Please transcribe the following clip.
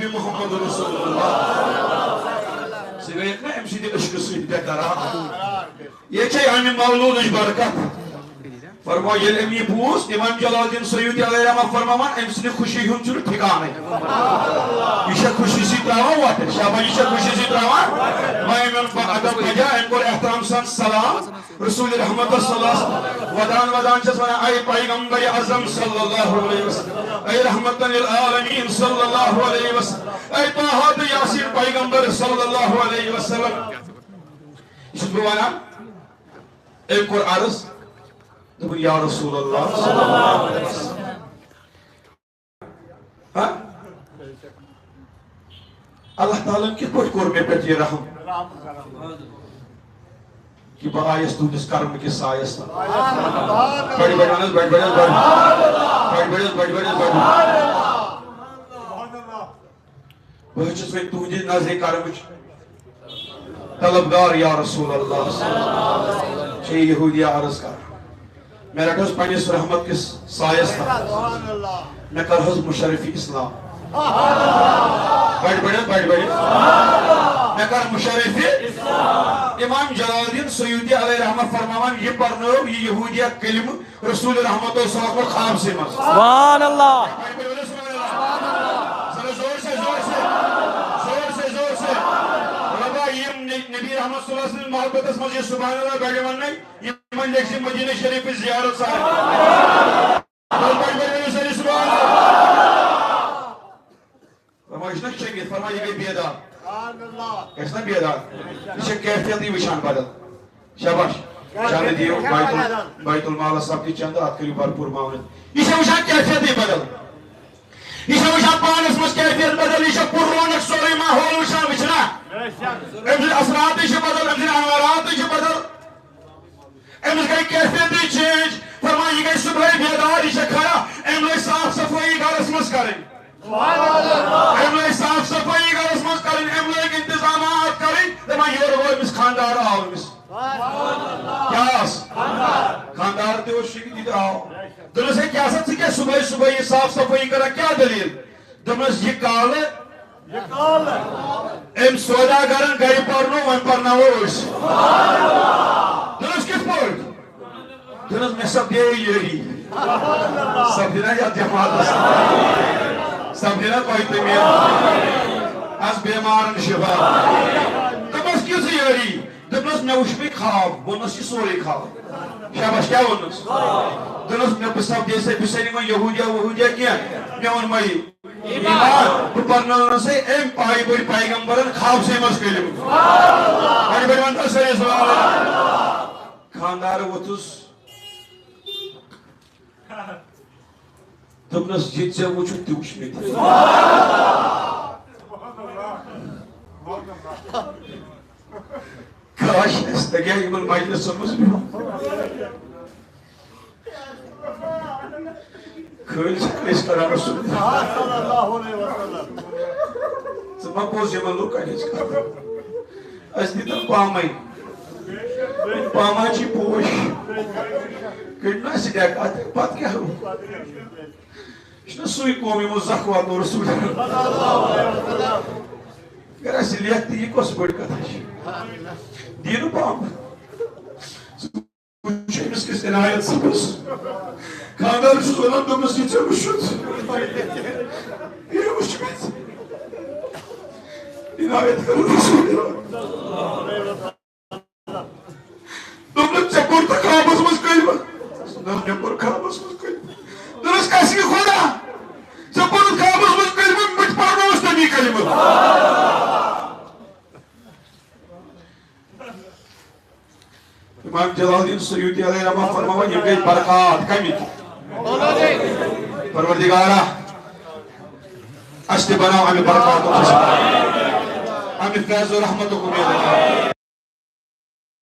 جناب محمد رسول اللہ سویت نا امسی دی عشق سویت بے قرار یہ چھے ہمیں مولود اش برکت فرمو یہ امی بوس امام جلال الدین سیوطی علیہ رحمہ فرماوان امسی خوشی ہون چلو ٹھکانے یہ خوشی سی تراوان واٹر شابہ یہ خوشی سی تراوان میں ادب بجا ان کو احترام سان سلام رسول رحمت صلی اللہ علیہ وسلم ودان چس ونا اے پیغمبر اعظم صلی اللہ علیہ وسلم اے رحمت للعالمین صلی اللہ علیہ وسلم اے طه یاسین پیغمبر صلی اللہ علیہ وسلم اس بوانا ایک اور عرض یا رسول اللہ صلی اللہ علیہ وسلم اللہ تعالیٰ کی کچھ کور میں یہ رحم کہ با آئیس تو جس کرم کی سائیس بڑی بڑی ونس بڑی بڑی بڑی بڑی بڑی بڑی چیز میں تو جس نظر کرم طلبگار یا رسول اللہ صلی اللہ علیہ وسلم چھے یہودی عرض کر میں رکھا اس پانیس رحمت کس سائیس تھا میں کر حضب مشرفی اسلام بڑھ بڑھ میں کر مشرفی امام جلال الدین سیوطی علیہ رحمہ فرماوان یہ پڑھنو یہ یہودیہ کلم رسول رحمت و صلی اللہ خواب سے مز سبحان اللہ زور سے ربا یہ نبی رحمت صلی اللہ علیہ وسلم محبت اس مجھے سبحان اللہ بیٹھے مننے یہ من لیکسی مدینہ شریف زیارت صاحب بڑھ بڑھ سبحان اللہ فرمائش نہ چنگیت فرمائی گئی بیدار کیسنا بیدار اسے کیفیتی وشان بدل شاباش چاند دیو بیت المال صاحب کی چند آت کری بھرپور معاونت اسے وشان کیفیتی بدل اسے وشان پانس مس کیفیت بدل اسے پر رونق سوری ماحول وشان وچنا امزل اثرات اسے بدل امزل انوارات اسے بدل امزل گئی کیفیتی چینج فرمائی گئی صبح بیدار اسے کھایا امزل صاف صفائی گارس مس کریں املے صاف صفائی کا رسمت کریں املے کے انتظامات کریں تو میں یہ روئی مس خاندار آؤ مس کیا اس خاندار تے وہ شکی دیتا آؤ دلو سے کیا ساتھ سکے صبح یہ صاف صفائی کرا کیا دلیل دمس یہ کال ہے ام سودا گرن گئی پرنو ون پرنا وہ اس دلوس کس پوٹ دلوس میں سب دے یہی سب دینا یا جماعت سب دینا کوئی تمیر از بیمارن شفا دمس کیوں یاری دمس میں وش بھی خواب بونس یہ سوری خواب شاباش کیا بونس دمس میں بساب جیسے بسینی میں یہودیا کیا میں ان مائی ایمان پرنوں سے ایم پائی بڑی پیغمبرن خواب سے مس کلیم بڑی بڑی منتر سے سبحان اللہ خاندار وطس دمنس جیت سے وہ چھوٹی وش میں تھی کاش استگیا ایمان مجلس سمجھ بھی کھل سکنے اس طرح رسول اللہ صلی اللہ علیہ وسلم زمان پوز یمان لوگ کہنے اس کا اس دیتا پامائی پامائی چی پوش کڑنا سی دیکھ آتے بات کیا ہوں اشنا سوئی قومی مزاقوات و رسول اللہ اگر ایسی لیکتی یہ کس بڑھ کتا ہے دینو پاک کچھ امس کس عنایت سبس خاندار شزولان دو مسجد سے مشد یہ مشکل عنایت کر رسول اللہ تم نے چپور تک آباز مسکل سنر نمبر کھاباز مسکل درست کسی خدا چپور تک آباز مسکل مجھ پارنو اس نبی کلمہ امام جلال الدین سیوطی علیہ رحمہ فرماوان یہ گئی برکات کمی پروردگارہ اشتی بناو ہمیں برکات ہمیں فیض و رحمت کو